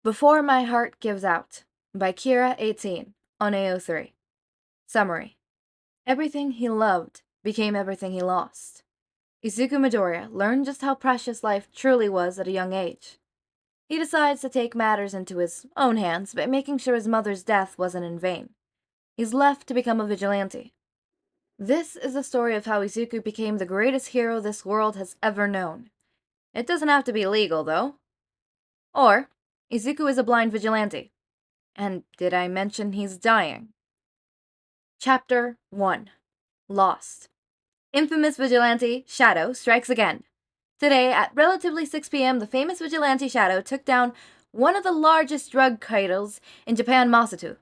Before My Heart Gives Out by Kira 18 on AO3. Summary. Everything he loved became everything he lost. Izuku Midoriya learned just how precious life truly was at a young age. He decides to take matters into his own hands by making sure his mother's death wasn't in vain. He's left to become a vigilante. This is the story of how Izuku became the greatest hero this world has ever known. It doesn't have to be legal, though. Or, Izuku is a blind vigilante. And did I mention he's dying? Chapter 1. Lost. Infamous vigilante Shadow strikes again. Today, at relatively 6 p.m., the famous vigilante Shadow took down one of the largest drug cartels in Japan, Masato.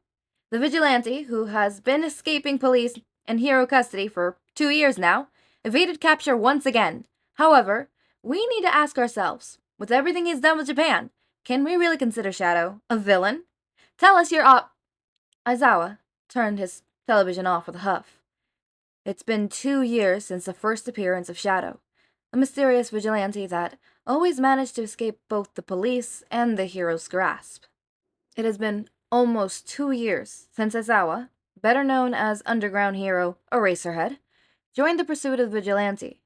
The vigilante, who has been escaping police and hero custody for 2 years now, evaded capture once again. However, we need to ask ourselves, with everything he's done with Japan, can we really consider Shadow a villain? Tell us your Aizawa turned his television off with a huff. It's been 2 years since the first appearance of Shadow, a mysterious vigilante that always managed to escape both the police and the hero's grasp. It has been almost 2 years since Aizawa, better known as underground hero Eraserhead, joined the pursuit of the vigilante.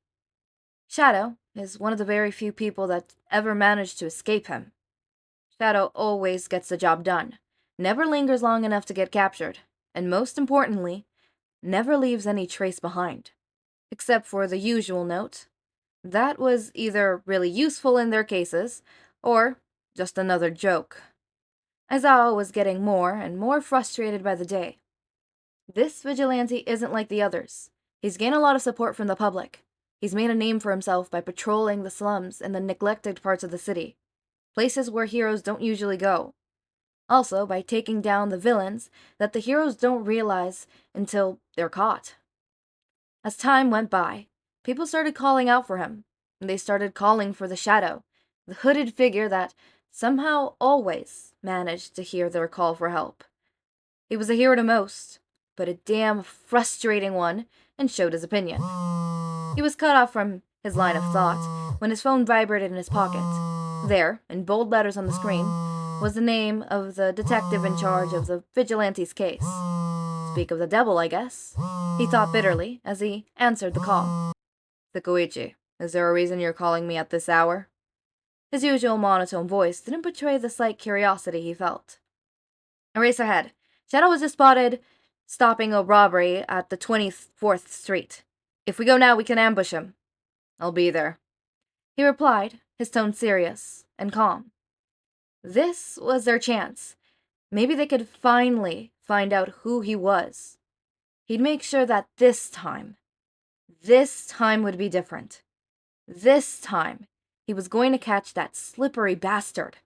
Shadow is one of the very few people that ever managed to escape him. Shadow always gets the job done, never lingers long enough to get captured, and most importantly, never leaves any trace behind. Except for the usual note. That was either really useful in their cases, or just another joke. Aizawa was getting more and more frustrated by the day. This vigilante isn't like the others. He's gained a lot of support from the public. He's made a name for himself by patrolling the slums and the neglected parts of the city, places where heroes don't usually go. Also, by taking down the villains that the heroes don't realize until they're caught. As time went by, people started calling out for him, and they started calling for the Shadow, the hooded figure that somehow always managed to hear their call for help. He was a hero to most, but a damn frustrating one, and showed his opinion. He was cut off from his line of thought when his phone vibrated in his pocket. There, in bold letters on the screen, was the name of the detective in charge of the vigilante's case. Speak of the devil, I guess, he thought bitterly as he answered the call. Tsukauchi, is there a reason you're calling me at this hour? His usual monotone voice didn't betray the slight curiosity he felt. Eraserhead, Shadow was just spotted stopping a robbery at the 24th Street. If we go now, we can ambush him. I'll be there, he replied, his tone serious and calm. This was their chance. Maybe they could finally find out who he was. He'd make sure that this time would be different. This time, he was going to catch that slippery bastard.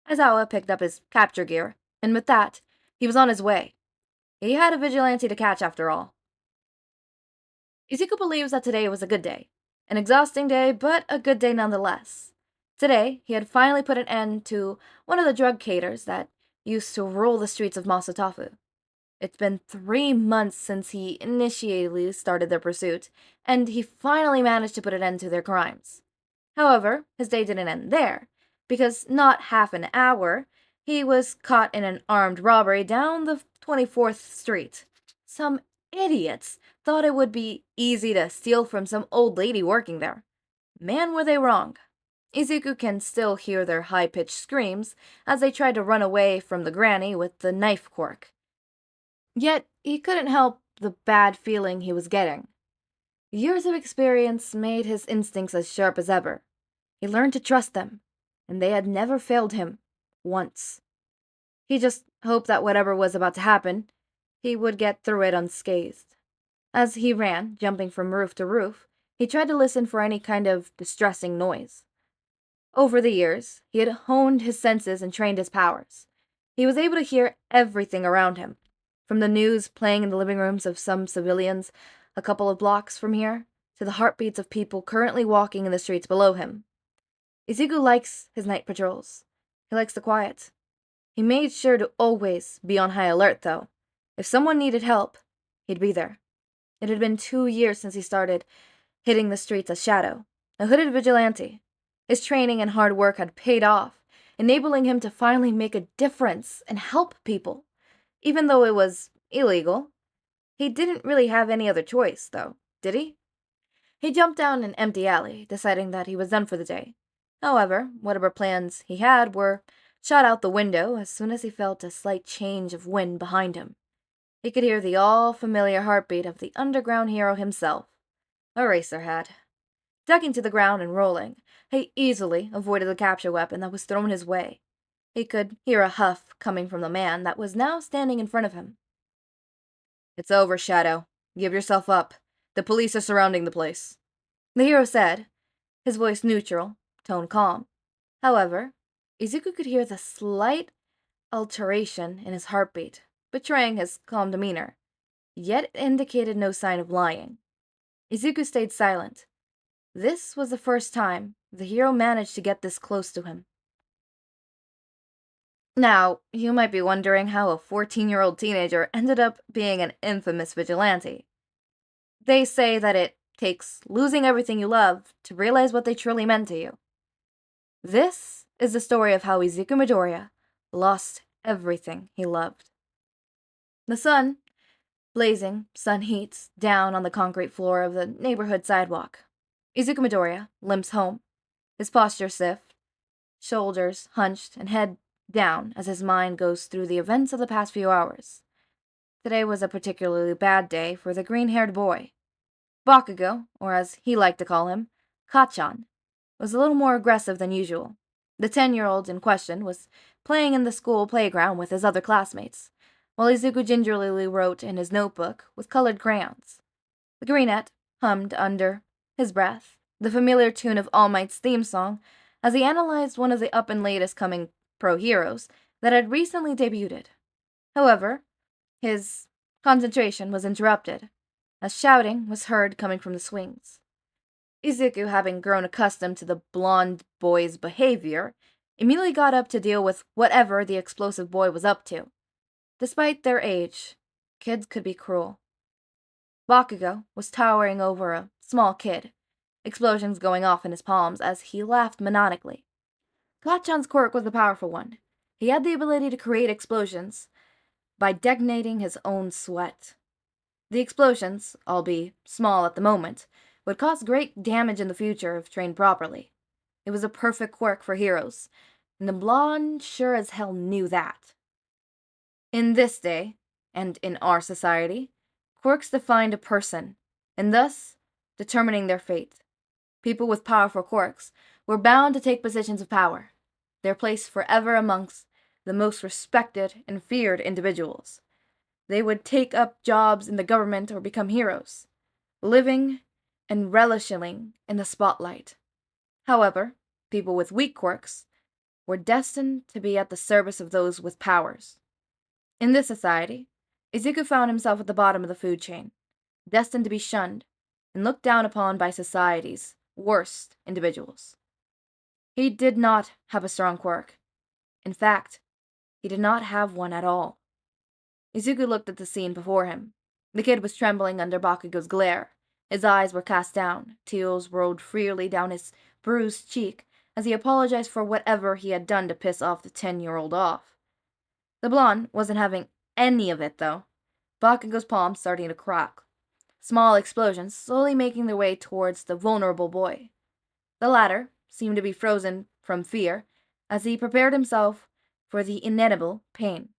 Aizawa picked up his capture gear, and with that, he was on his way. He had a vigilante to catch after all. Izuku believes that today was a good day. An exhausting day, but a good day nonetheless. Today, he had finally put an end to one of the drug caters that used to rule the streets of Masatafu. It's been 3 months since he initially started their pursuit, and he finally managed to put an end to their crimes. However, his day didn't end there, because not half an hour, he was caught in an armed robbery down the 24th Street. Some idiots thought it would be easy to steal from some old lady working there. Man, were they wrong. Izuku can still hear their high-pitched screams as they tried to run away from the granny with the knife quirk. Yet, he couldn't help the bad feeling he was getting. Years of experience made his instincts as sharp as ever. He learned to trust them, and they had never failed him, once. He just hoped that whatever was about to happen, he would get through it unscathed. As he ran, jumping from roof to roof, he tried to listen for any kind of distressing noise. Over the years, he had honed his senses and trained his powers. He was able to hear everything around him, from the news playing in the living rooms of some civilians a couple of blocks from here, to the heartbeats of people currently walking in the streets below him. Izuku likes his night patrols. He likes the quiet. He made sure to always be on high alert, though. If someone needed help, he'd be there. It had been 2 years since he started hitting the streets as Shadow, a hooded vigilante. His training and hard work had paid off, enabling him to finally make a difference and help people, even though it was illegal. He didn't really have any other choice, though, did he? He jumped down an empty alley, deciding that he was done for the day. However, whatever plans he had were shot out the window as soon as he felt a slight change of wind behind him. He could hear the all-familiar heartbeat of the underground hero himself, Eraserhead. Ducking to the ground and rolling, he easily avoided the capture weapon that was thrown his way. He could hear a huff coming from the man that was now standing in front of him. "It's over, Shadow. Give yourself up. The police are surrounding the place," the hero said, his voice neutral, tone calm. However, Izuku could hear the slight alteration in his heartbeat, betraying his calm demeanor, yet it indicated no sign of lying. Izuku stayed silent. This was the first time the hero managed to get this close to him. Now, you might be wondering how a 14-year-old teenager ended up being an infamous vigilante. They say that it takes losing everything you love to realize what they truly meant to you. This is the story of how Izuku Midoriya lost everything he loved. The sun, blazing sun heat, down on the concrete floor of the neighborhood sidewalk. Izuku Midoriya limps home, his posture stiff, shoulders hunched and head down as his mind goes through the events of the past few hours. Today was a particularly bad day for the green-haired boy. Bakugo, or as he liked to call him, Kacchan, was a little more aggressive than usual. The 10-year-old in question was playing in the school playground with his other classmates, while Izuku gingerly wrote in his notebook with colored crayons. The greenette hummed under his breath the familiar tune of All Might's theme song as he analyzed one of the up-and-latest coming pro heroes that had recently debuted. However, his concentration was interrupted as shouting was heard coming from the swings. Izuku, having grown accustomed to the blonde boy's behavior, immediately got up to deal with whatever the explosive boy was up to. Despite their age, kids could be cruel. Bakugo was towering over a small kid, explosions going off in his palms as he laughed maniacally. Kacchan's quirk was a powerful one. He had the ability to create explosions by detonating his own sweat. The explosions, albeit small at the moment, would cause great damage in the future if trained properly. It was a perfect quirk for heroes, and the blonde sure as hell knew that. In this day, and in our society, quirks defined a person, and thus determining their fate. People with powerful quirks were bound to take positions of power, their place forever amongst the most respected and feared individuals. They would take up jobs in the government or become heroes, living and relishing in the spotlight. However, people with weak quirks were destined to be at the service of those with powers. In this society, Izuku found himself at the bottom of the food chain, destined to be shunned and looked down upon by society's worst individuals. He did not have a strong quirk. In fact, he did not have one at all. Izuku looked at the scene before him. The kid was trembling under Bakugo's glare. His eyes were cast down, tears rolled freely down his bruised cheek as he apologized for whatever he had done to piss off the 10-year-old off. The blonde wasn't having any of it, though. Bakugo's palm starting to crack, small explosions slowly making their way towards the vulnerable boy. The latter seemed to be frozen from fear as he prepared himself for the inevitable pain.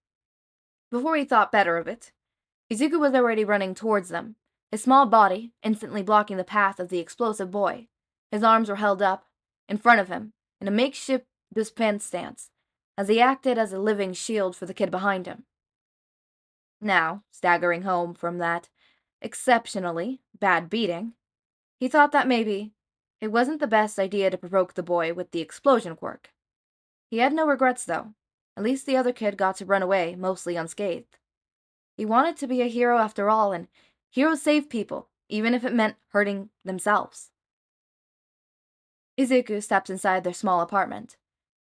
Before he thought better of it, Izuku was already running towards them, his small body instantly blocking the path of the explosive boy. His arms were held up in front of him in a makeshift defense stance as he acted as a living shield for the kid behind him. Now, staggering home from that exceptionally bad beating, he thought that maybe it wasn't the best idea to provoke the boy with the explosion quirk. He had no regrets, though. At least the other kid got to run away, mostly unscathed. He wanted to be a hero after all, and heroes save people, even if it meant hurting themselves. Izuku stepped inside their small apartment.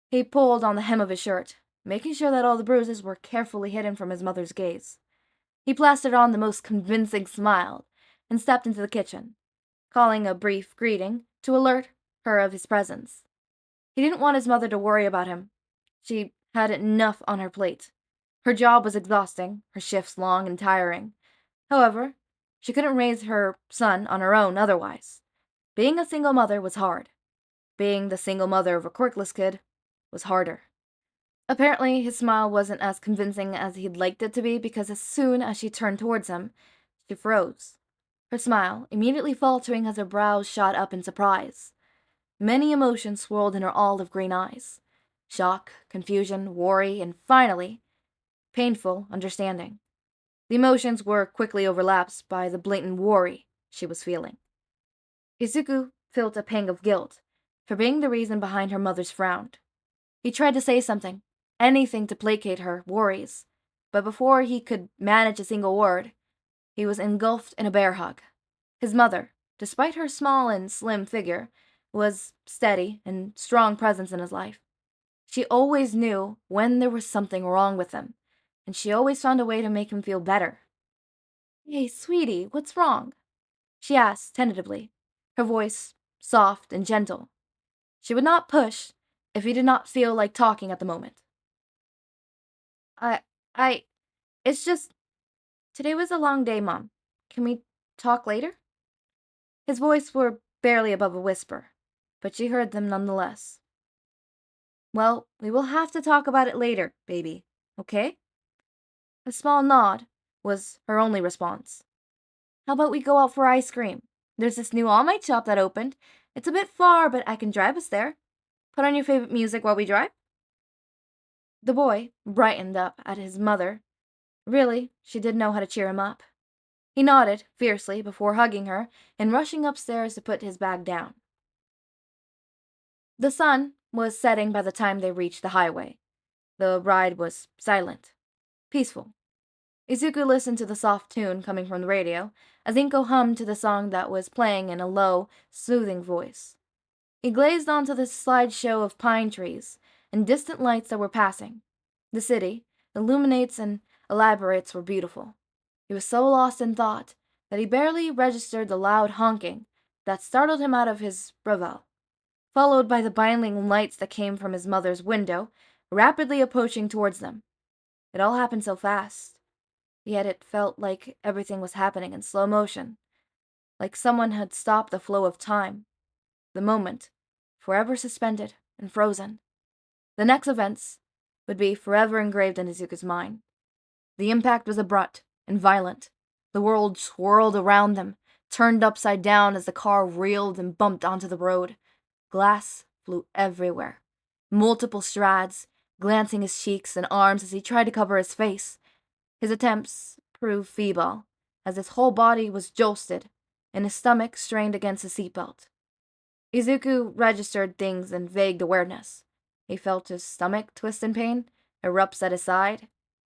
He pulled on the hem of his shirt, making sure that all the bruises were carefully hidden from his mother's gaze. He plastered on the most convincing smile and stepped into the kitchen, calling a brief greeting to alert her of his presence. He didn't want his mother to worry about him. She had enough on her plate. Her job was exhausting, her shifts long and tiring. However, she couldn't raise her son on her own otherwise. Being a single mother was hard. Being the single mother of a quirkless kid was harder. Apparently, his smile wasn't as convincing as he'd liked it to be because as soon as she turned towards him, she froze, her smile immediately faltering as her brows shot up in surprise. Many emotions swirled in her olive green eyes: shock, confusion, worry, and finally, painful understanding. The emotions were quickly overlapped by the blatant worry she was feeling. Izuku felt a pang of guilt for being the reason behind her mother's frown. He tried to say something, anything to placate her worries, but before he could manage a single word, he was engulfed in a bear hug. His mother, despite her small and slim figure, was steady and strong presence in his life. She always knew when there was something wrong with him, and she always found a way to make him feel better. "Hey, sweetie, what's wrong?" she asked tentatively, her voice soft and gentle. She would not push if he did not feel like talking at the moment. I, I, it's just, today was a long day, Mom. Can we talk later?" His voice were barely above a whisper, but she heard them nonetheless. "Well, we will have to talk about it later, baby, okay?" A small nod was her only response. "How about we go out for ice cream? There's this new All Might shop that opened. It's a bit far, but I can drive us there. Put on your favorite music while we drive?" The boy brightened up at his mother. Really, she did know how to cheer him up. He nodded fiercely before hugging her and rushing upstairs to put his bag down. The sun was setting by the time they reached the highway. The ride was silent, peaceful. Izuku listened to the soft tune coming from the radio as Inko hummed to the song that was playing in a low, soothing voice. He gazed onto the slideshow of pine trees and distant lights that were passing. The city, illuminates and elaborates, were beautiful. He was so lost in thought that he barely registered the loud honking that startled him out of his reverie, followed by the blinding lights that came from his mother's window, rapidly approaching towards them. It all happened so fast, yet it felt like everything was happening in slow motion, like someone had stopped the flow of time, the moment, forever suspended and frozen. The next events would be forever engraved in Izuku's mind. The impact was abrupt and violent. The world swirled around them, turned upside down as the car reeled and bumped onto the road. Glass flew everywhere, multiple strads, glancing his cheeks and arms as he tried to cover his face. His attempts proved feeble, as his whole body was jolted, and his stomach strained against his seatbelt. Izuku registered things in vague awareness. He felt his stomach twist in pain, erupts at his side.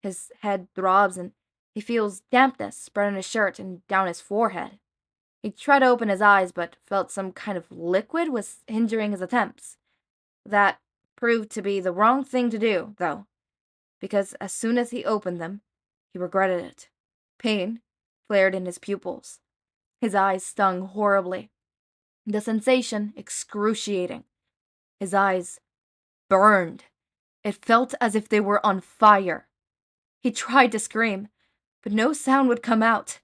His head throbs, and he feels dampness spread on his shirt and down his forehead. He tried to open his eyes, but felt some kind of liquid was hindering his attempts. That proved to be the wrong thing to do, though, because as soon as he opened them, he regretted it. Pain flared in his pupils. His eyes stung horribly. The sensation excruciating. His eyes burned. It felt as if they were on fire. He tried to scream, but no sound would come out.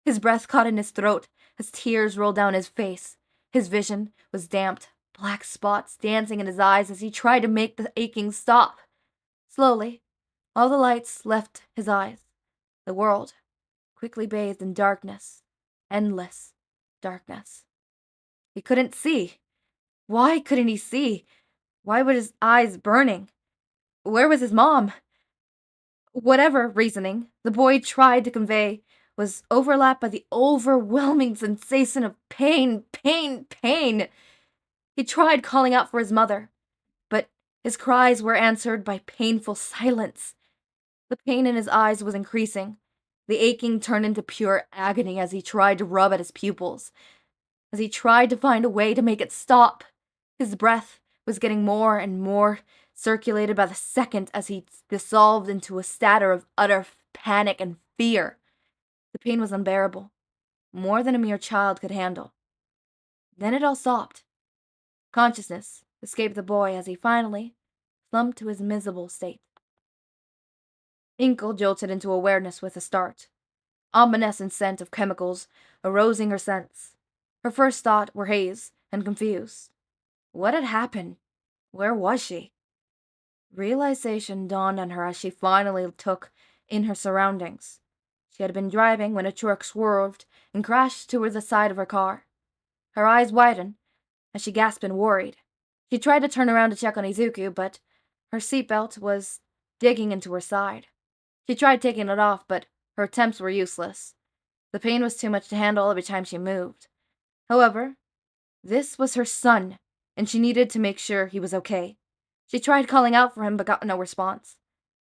His breath caught in his throat as tears rolled down his face. His vision was damped, black spots dancing in his eyes as he tried to make the aching stop. Slowly, all the lights left his eyes. The world quickly bathed in darkness, endless darkness. He couldn't see. Why couldn't he see? Why were his eyes burning? Where was his mom? Whatever reasoning the boy tried to convey was overlapped by the overwhelming sensation of pain, pain, pain. He tried calling out for his mother, but his cries were answered by painful silence. The pain in his eyes was increasing. The aching turned into pure agony as he tried to rub at his pupils, as he tried to find a way to make it stop. His breath was getting more and more circulated by the second as he dissolved into a statter of utter panic and fear. The pain was unbearable, more than a mere child could handle. Then it all stopped. Consciousness escaped the boy as he finally slumped to his miserable state. Inko jolted into awareness with a start. Ominous scent of chemicals arose in her sense. Her first thought were haze and confused. What had happened? Where was she? Realization dawned on her as she finally took in her surroundings. She had been driving when a truck swerved and crashed toward the side of her car. Her eyes widened as she gasped in worried. She tried to turn around to check on Izuku, but her seatbelt was digging into her side. She tried taking it off, but her attempts were useless. The pain was too much to handle every time she moved. However, this was her son, and she needed to make sure he was okay. She tried calling out for him, but got no response.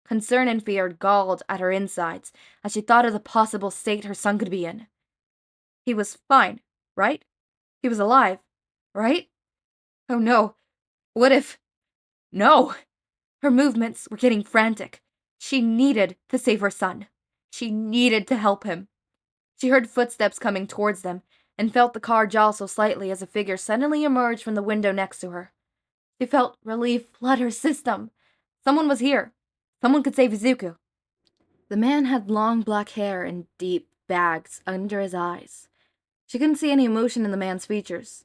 Concern and fear galled at her insides as she thought of the possible state her son could be in. He was fine, right? He was alive, right? Oh no. What if... No! Her movements were getting frantic. She needed to save her son. She needed to help him. She heard footsteps coming towards them, and felt the car jostle slightly as a figure suddenly emerged from the window next to her. She felt relief flood her system. Someone was here. Someone could save Izuku. The man had long black hair and deep bags under his eyes. She couldn't see any emotion in the man's features,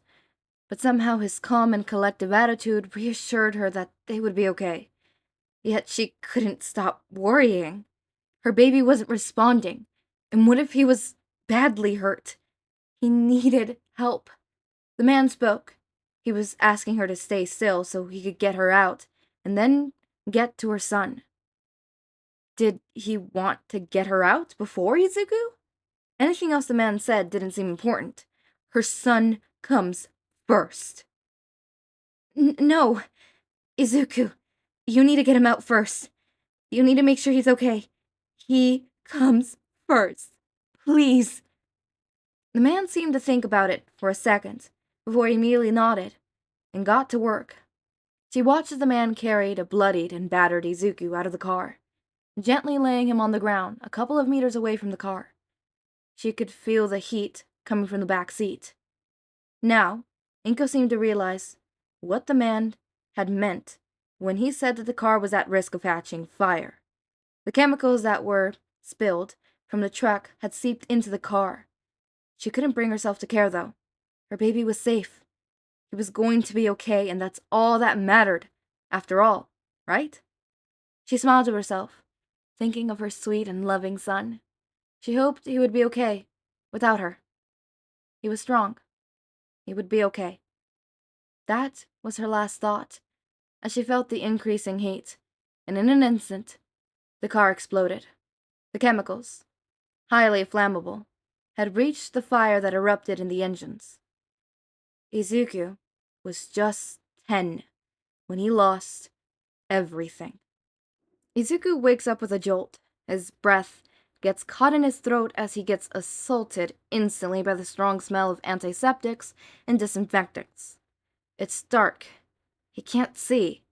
but somehow his calm and collective attitude reassured her that they would be okay. Yet she couldn't stop worrying. Her baby wasn't responding, and what if he was badly hurt? He needed help. The man spoke. He was asking her to stay still so he could get her out, and then get to her son. Did he want to get her out before Izuku? Anything else the man said didn't seem important. Her son comes first. No, Izuku, you need to get him out first. You need to make sure he's okay. He comes first. Please. The man seemed to think about it for a second, before he immediately nodded, and got to work. She watched as the man carried a bloodied and battered Izuku out of the car, gently laying him on the ground a couple of meters away from the car. She could feel the heat coming from the back seat. Now, Inko seemed to realize what the man had meant when he said that the car was at risk of catching fire. The chemicals that were spilled from the truck had seeped into the car. She couldn't bring herself to care, though. Her baby was safe. He was going to be okay, and that's all that mattered, after all, right? She smiled to herself, thinking of her sweet and loving son. She hoped he would be okay, without her. He was strong. He would be okay. That was her last thought, as she felt the increasing heat, and in an instant, the car exploded. The chemicals, highly flammable, had reached the fire that erupted in the engines. Izuku was just 10 when he lost everything. Izuku wakes up with a jolt. His breath gets caught in his throat as he gets assaulted instantly by the strong smell of antiseptics and disinfectants. It's dark. He can't see.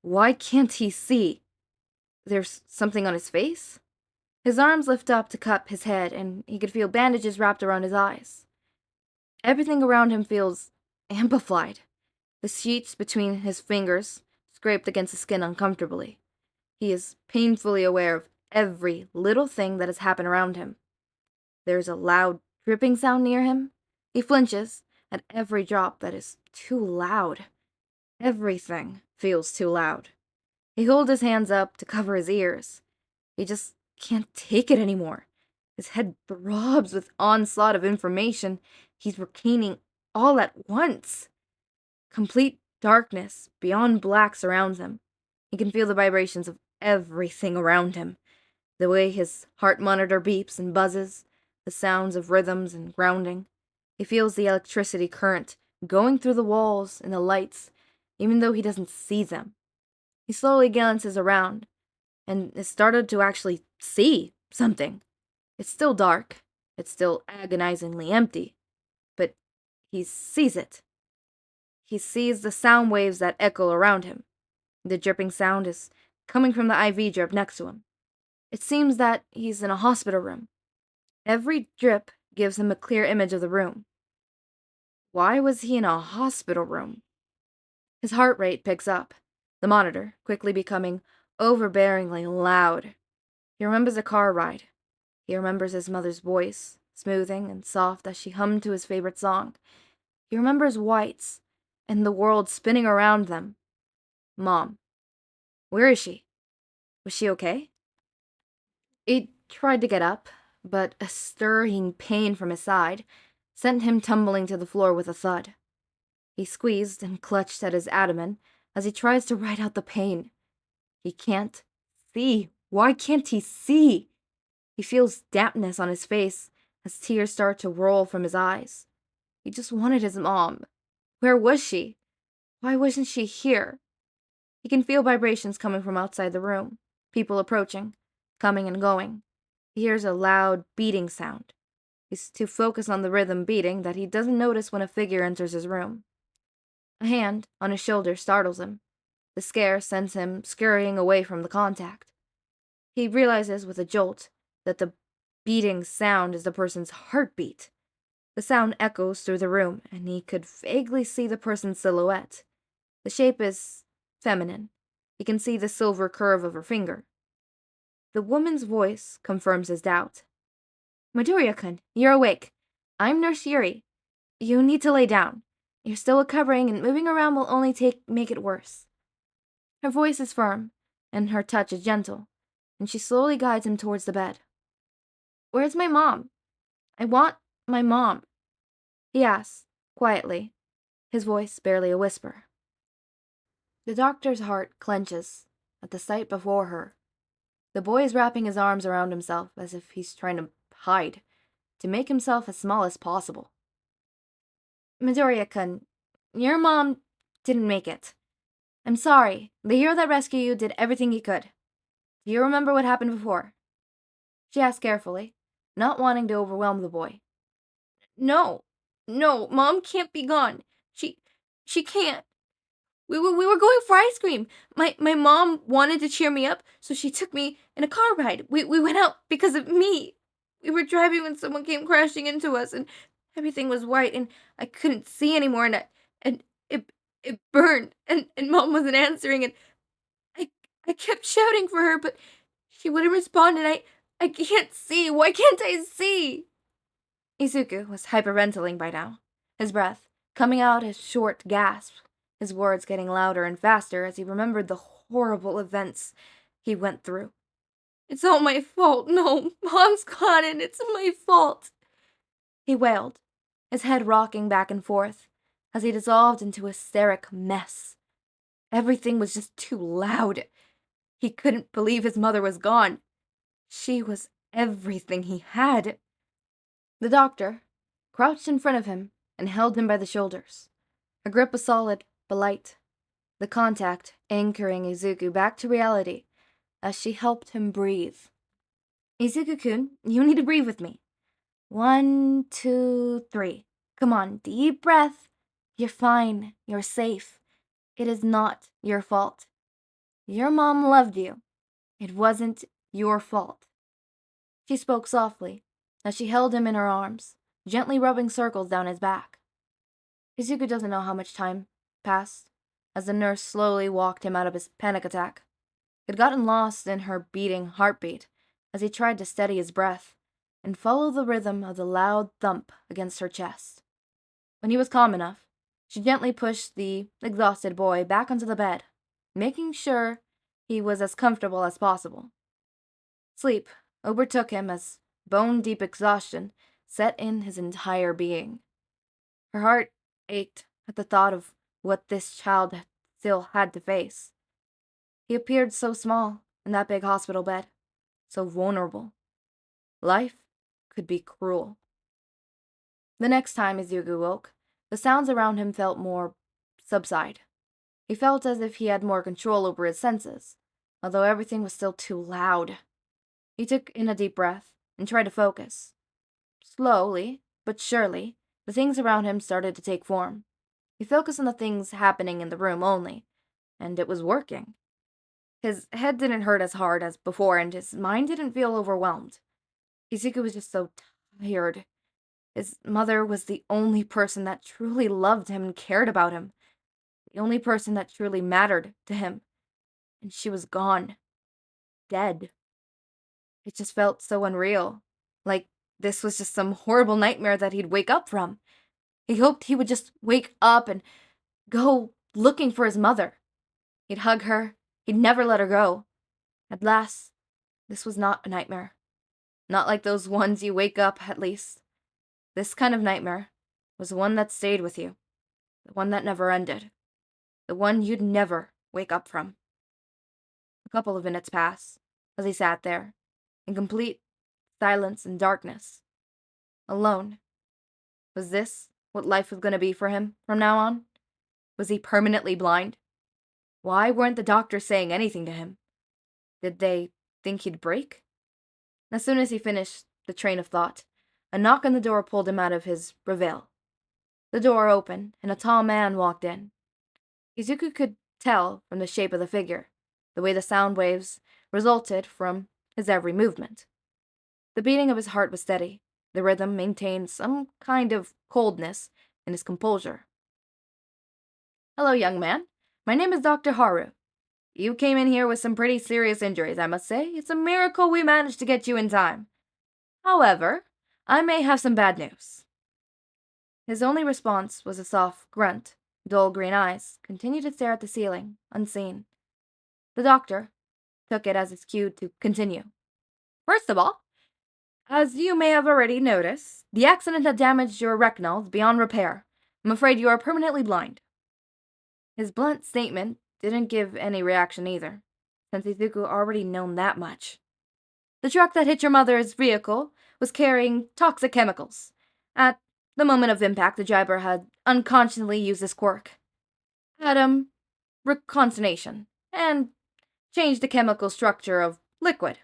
Why can't he see? There's something on his face? His arms lift up to cup his head, and he could feel bandages wrapped around his eyes. Everything around him feels amplified. The sheets between his fingers scraped against the skin uncomfortably. He is painfully aware of every little thing that has happened around him. There's a loud dripping sound near him. He flinches at every drop that is too loud. Everything feels too loud. He holds his hands up to cover his ears. He just can't take it anymore. His head throbs with onslaught of information he's retaining all at once. Complete darkness beyond black surrounds him. He can feel the vibrations of everything around him. The way his heart monitor beeps and buzzes, the sounds of rhythms and grounding. He feels the electricity current going through the walls and the lights, even though he doesn't see them. He slowly glances around, and has started to actually see something. It's still dark. It's still agonizingly empty. But he sees it. He sees the sound waves that echo around him. The dripping sound is coming from the IV drip next to him. It seems that he's in a hospital room. Every drip gives him a clear image of the room. Why was he in a hospital room? His heart rate picks up. the monitor quickly becoming overbearingly loud. He remembers a car ride. He remembers his mother's voice, smoothing and soft as she hummed to his favorite song. He remembers whites and the world spinning around them. Mom. Where is she? Was she okay? He tried to get up, but a stirring pain from his side sent him tumbling to the floor with a thud. He squeezed and clutched at his abdomen as he tries to ride out the pain. He can't see. Why can't he see? He feels dampness on his face as tears start to roll from his eyes. He just wanted his mom. Where was she? Why wasn't she here? He can feel vibrations coming from outside the room, people approaching, coming and going. He hears a loud beating sound. He's too focused on the rhythm beating that he doesn't notice when a figure enters his room. A hand on his shoulder startles him. The scare sends him scurrying away from the contact. He realizes with a jolt that the beating sound is the person's heartbeat. The sound echoes through the room, and he could vaguely see the person's silhouette. The shape is feminine. He can see the silver curve of her finger. The woman's voice confirms his doubt. Midoriya-kun, you're awake. I'm Nurse Yuri. You need to lay down. You're still recovering, and moving around will only make it worse. Her voice is firm, and her touch is gentle, and she slowly guides him towards the bed. Where's my mom? I want my mom, he asks, quietly, his voice barely a whisper. The doctor's heart clenches at the sight before her. The boy is wrapping his arms around himself as if he's trying to hide, to make himself as small as possible. Midoriya-kun, your mom didn't make it. I'm sorry. The hero that rescued you did everything he could. Do you remember what happened before? She asked carefully, not wanting to overwhelm the boy. No, Mom can't be gone. She can't. We were going for ice cream. My mom wanted to cheer me up, so she took me in a car ride. We went out because of me. We were driving when someone came crashing into us, and everything was white, and I couldn't see anymore, and it burned, and Mom wasn't answering, and I kept shouting for her, but she wouldn't respond, and I can't see. Why can't I see? Izuku was hyperventilating by now, his breath coming out as short gasps, his words getting louder and faster as he remembered the horrible events he went through. It's all my fault. No, Mom's gone and it's my fault. He wailed, his head rocking back and forth as he dissolved into a hysteric mess. Everything was just too loud. He couldn't believe his mother was gone. She was everything he had. The doctor crouched in front of him and held him by the shoulders. Her grip was solid, but light. The contact anchoring Izuku back to reality as she helped him breathe. Izuku-kun, you need to breathe with me. 1, 2, 3. Come on, deep breath. You're fine. You're safe. It is not your fault. Your mom loved you. It wasn't your fault. She spoke softly as she held him in her arms, gently rubbing circles down his back. Izuku doesn't know how much time passed as the nurse slowly walked him out of his panic attack. He'd gotten lost in her beating heartbeat as he tried to steady his breath and follow the rhythm of the loud thump against her chest. When he was calm enough, she gently pushed the exhausted boy back onto the bed, making sure he was as comfortable as possible. Sleep overtook him as bone-deep exhaustion set in his entire being. Her heart ached at the thought of what this child still had to face. He appeared so small in that big hospital bed, so vulnerable. Life could be cruel. The next time Izuku woke, the sounds around him felt more subside. He felt as if he had more control over his senses, although everything was still too loud. He took in a deep breath and tried to focus. Slowly, but surely, the things around him started to take form. He focused on the things happening in the room only, and it was working. His head didn't hurt as hard as before, and his mind didn't feel overwhelmed. Izuku was just so tired. His mother was the only person that truly loved him and cared about him. The only person that truly mattered to him and she was gone. Dead. It just felt so unreal. Like this was just some horrible nightmare that he'd wake up from. He hoped he would just wake up and go looking for his mother. He'd hug her. He'd never let her go. At last, this was not a nightmare. Not like those ones you wake up, at least. This kind of nightmare was the one that stayed with you. The one that never ended. The one you'd never wake up from. A couple of minutes passed as he sat there, in complete silence and darkness. Alone. Was this what life was going to be for him from now on? Was he permanently blind? Why weren't the doctors saying anything to him? Did they think he'd break? As soon as he finished the train of thought, a knock on the door pulled him out of his reveille. The door opened, and a tall man walked in. Izuku could tell from the shape of the figure, the way the sound waves resulted from his every movement. The beating of his heart was steady. The rhythm maintained some kind of coldness in his composure. "Hello, young man. My name is Dr. Haru. You came in here with some pretty serious injuries, I must say. It's a miracle we managed to get you in time. However, I may have some bad news." His only response was a soft grunt. Dull green eyes continued to stare at the ceiling, unseen. The doctor took it as his cue to continue. "First of all, as you may have already noticed, the accident had damaged your retinals beyond repair. I'm afraid you are permanently blind." His blunt statement didn't give any reaction either, since Izuku already known that much. "The truck that hit your mother's vehicle was carrying toxic chemicals. At the moment of impact, the driver had unconsciously used this quirk. Atom reconcentration, and changed the chemical structure of liquid.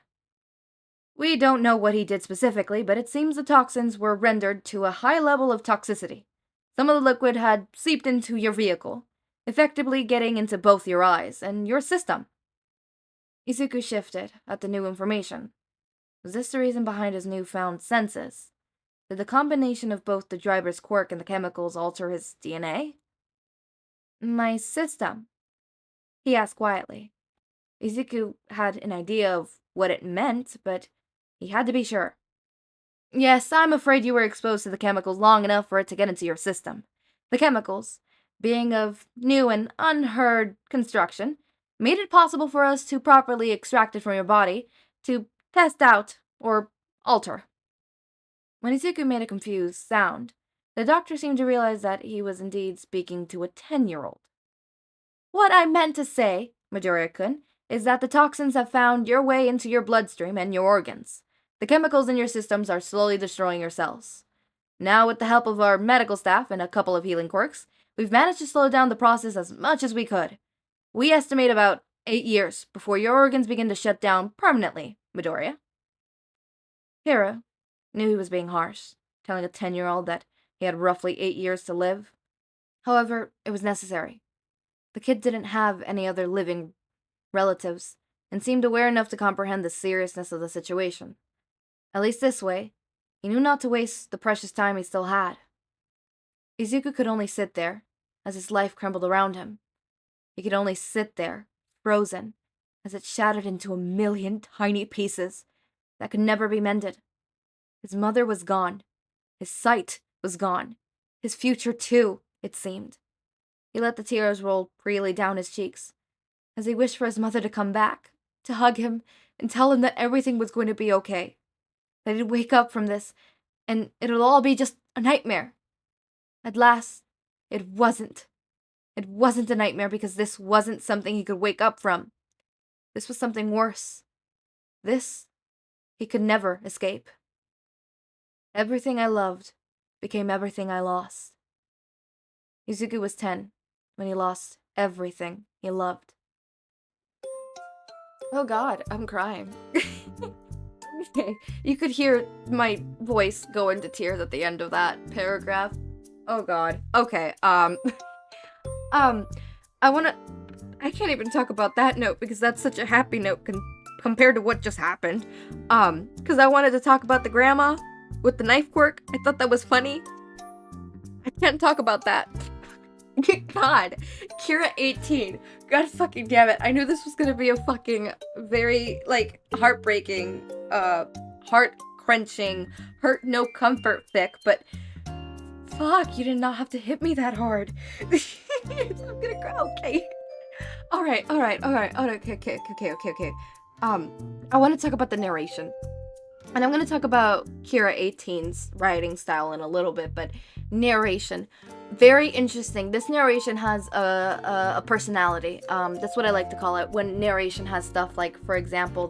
We don't know what he did specifically, but it seems the toxins were rendered to a high level of toxicity. Some of the liquid had seeped into your vehicle, effectively getting into both your eyes and your system." Izuku shifted at the new information. Was this the reason behind his newfound senses? Did the combination of both the driver's quirk and the chemicals alter his DNA? "My system?" he asked quietly. Izuku had an idea of what it meant, but he had to be sure. "Yes, I'm afraid you were exposed to the chemicals long enough for it to get into your system. The chemicals, being of new and unheard construction, made it possible for us to properly extract it from your body, to test out, or alter." When Izuku made a confused sound, the doctor seemed to realize that he was indeed speaking to a 10-year-old. "What I meant to say, Midoriya-kun, is that the toxins have found your way into your bloodstream and your organs. The chemicals in your systems are slowly destroying your cells. Now, with the help of our medical staff and a couple of healing quirks, we've managed to slow down the process as much as we could. We estimate about 8 years before your organs begin to shut down permanently, Midoriya." Hiro knew he was being harsh, telling a 10-year-old that he had roughly 8 years to live. However, it was necessary. The kid didn't have any other living relatives, and seemed aware enough to comprehend the seriousness of the situation. At least this way, he knew not to waste the precious time he still had. Izuku could only sit there, as his life crumbled around him. He could only sit there, frozen, as it shattered into a million tiny pieces that could never be mended. His mother was gone. His sight was gone. His future, too, it seemed. He let the tears roll freely down his cheeks, as he wished for his mother to come back, to hug him, and tell him that everything was going to be okay. That he'd wake up from this, and it'll all be just a nightmare. At last, it wasn't. It wasn't a nightmare because this wasn't something he could wake up from. This was something worse. This, he could never escape. Everything I loved became everything I lost. Izuku was 10 when he lost everything he loved. Oh god, I'm crying. Okay, you could hear my voice go into tears at the end of that paragraph. Oh god. Okay, I can't even talk about that note because that's such a happy note compared to what just happened. Because I wanted to talk about the grandma with the knife quirk. I thought that was funny. I can't talk about that. God, Kira 18. God fucking damn it. I knew this was gonna be a fucking very, like, heartbreaking, heart-crunching, hurt no comfort fic, but fuck, you did not have to hit me that hard. I'm gonna go, okay. Alright. Okay. I want to talk about the narration. And I'm going to talk about Kira 18's writing style in a little bit, but narration, very interesting. This narration has a personality. That's what I like to call it, when narration has stuff like, for example,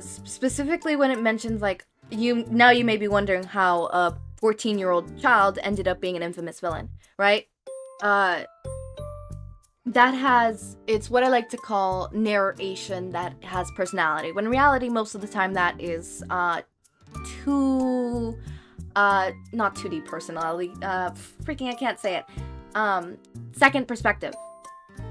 specifically when it mentions, like, you may be wondering how a 14-year-old child ended up being an infamous villain, right? It's what I like to call narration that has personality, when in reality, most of the time that is, not 2D personality, freaking, I can't say it, second perspective,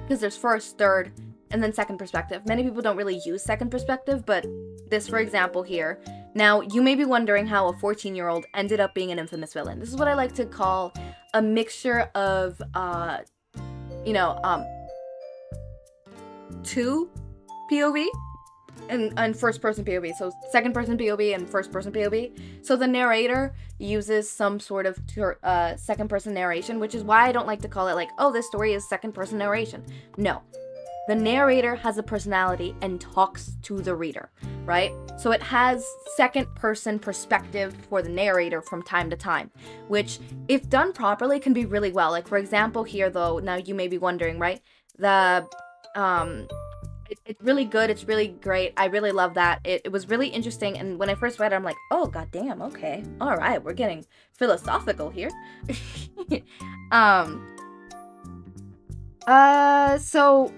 because there's first, third, and then second perspective. Many people don't really use second perspective, but this, for example, here. Now, you may be wondering how a 14-year-old ended up being an infamous villain. This is what I like to call a mixture of, two POV and first-person POV. So second-person POV and first-person POV. So the narrator uses some sort of second-person narration, which is why I don't like to call it like, oh, this story is second-person narration. No. The narrator has a personality and talks to the reader, right? So it has second-person perspective for the narrator from time to time, which, if done properly, can be really well. Like, for example, here, though, now you may be wondering, right? It's really good. It's really great. I really love that. It was really interesting. And when I first read it, I'm like, oh, goddamn, okay. All right, we're getting philosophical here. So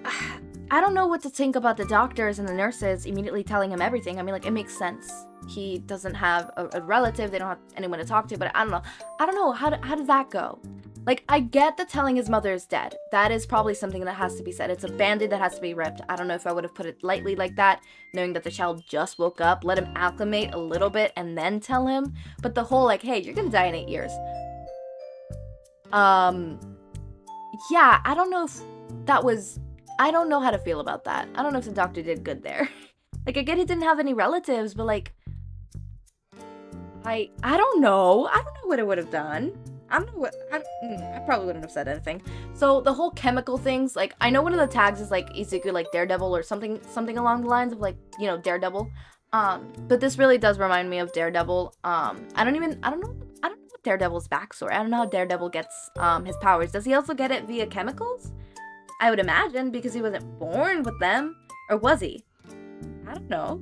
I don't know what to think about the doctors and the nurses immediately telling him everything. I mean, like, it makes sense. He doesn't have a relative. They don't have anyone to talk to, but I don't know. How does that go? Like, I get that telling his mother is dead. That is probably something that has to be said. It's a band-aid that has to be ripped. I don't know if I would have put it lightly like that, knowing that the child just woke up, let him acclimate a little bit, and then tell him. But the whole, like, hey, you're gonna die in 8 years. Yeah, I don't know if that was... I don't know how to feel about that. I don't know if the doctor did good there. Like, I get he didn't have any relatives, but, like... I don't know. I don't know what I would have done. I don't know what... I probably wouldn't have said anything. So, the whole chemical things, like, I know one of the tags is, like, Izuku, like, daredevil or something along the lines of, like, you know, daredevil. But this really does remind me of daredevil. I don't know what daredevil's backstory. I don't know how daredevil gets, his powers. Does he also get it via chemicals? I would imagine, because he wasn't born with them. Or was he? I don't know.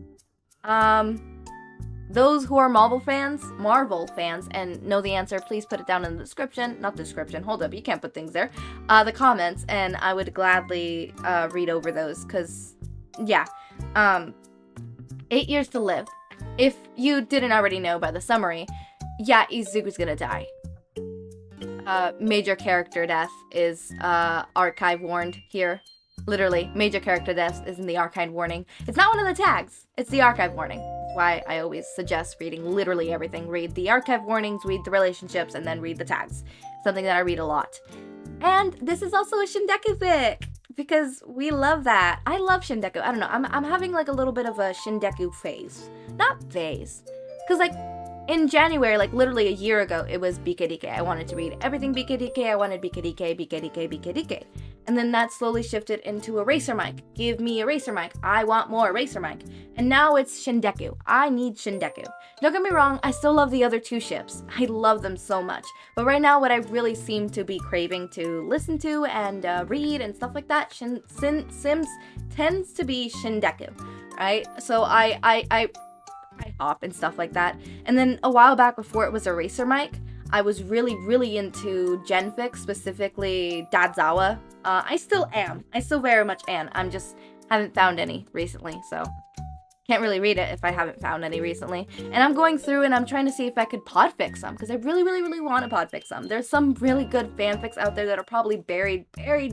Those who are Marvel fans, and know the answer, please put it down in the description. Not the description, hold up, you can't put things there. The comments, and I would gladly, read over those, because, yeah. 8 years to live. If you didn't already know by the summary, yeah, Izuku's gonna die. Major character death is, archive warned here. Literally, major character death is in the archive warning. It's not one of the tags, it's the archive warning. That's why I always suggest reading literally everything. Read the archive warnings, read the relationships, and then read the tags. Something that I read a lot. And this is also a shindeku fic, because we love that. I love shindeku. I don't know, I'm having like a little bit of a shindeku phase. Not phase. Because like, in January, like literally a year ago, it was BKDK. I wanted to read everything BKDK. I wanted BKDK. And then that slowly shifted into Eraser Mic. Give me Eraser Mic. I want more Eraser Mic. And now it's Shindeku. I need Shindeku. Don't get me wrong, I still love the other two ships. I love them so much. But right now, what I really seem to be craving to listen to and read and stuff like that, Sims tends to be Shindeku, right? So I hop and stuff like that. And then a while back, before it was Eraser Mic, I was really into genfic, specifically Dadzawa. I still am. I still very much am. I'm just haven't found any recently, so can't really read it if I haven't found any recently. And I'm going through and I'm trying to see if I could podfic some, because I really want to podfic some. There's some really good fanfics out there that are probably buried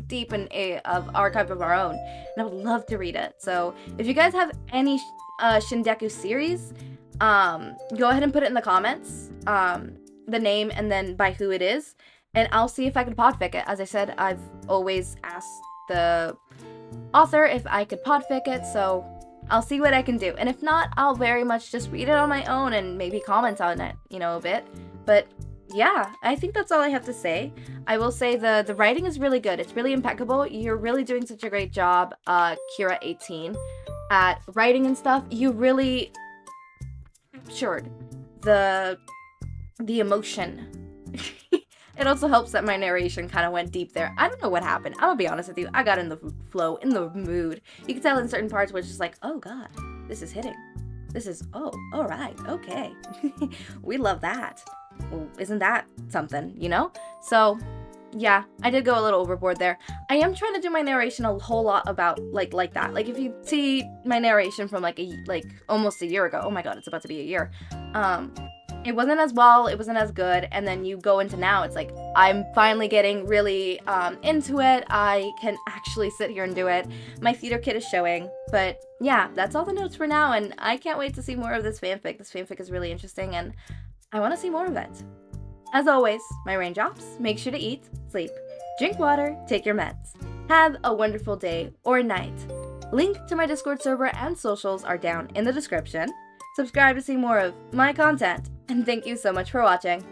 deep in of archive of our own, and I would love to read it. So if you guys have any Shindeku series, go ahead and put it in the comments. the name and then by who it is, and I'll see if I can podfic it. As I said, I've always asked the author if I could podfic it, so I'll see what I can do. And if not, I'll very much just read it on my own and maybe comment on it, you know, a bit. But yeah, I think that's all I have to say. I will say the writing is really good. It's really impeccable. You're really doing such a great job, Kira18, at writing and stuff. You really captured the emotion. It also helps that my narration kind of went deep there. I don't know what happened. I'm gonna be honest with you. I got in the flow, in the mood. You can tell in certain parts where it's just like, oh god, this is hitting. This is, oh, alright, okay. We love that. Well, isn't that something, you know? So, yeah, I did go a little overboard there. I am trying to do my narration a whole lot about, like that. Like, if you see my narration from, like, almost a year ago. Oh my god, it's about to be a year. It wasn't as well, it wasn't as good, and then you go into now, it's like, I'm finally getting really into it. I can actually sit here and do it. My theater kit is showing, but yeah, that's all the notes for now, and I can't wait to see more of this fanfic. This fanfic is really interesting, and I want to see more of it. As always, my raindrops, make sure to eat, sleep, drink water, take your meds. Have a wonderful day or night. Link to my Discord server and socials are down in the description. Subscribe to see more of my content, and thank you so much for watching.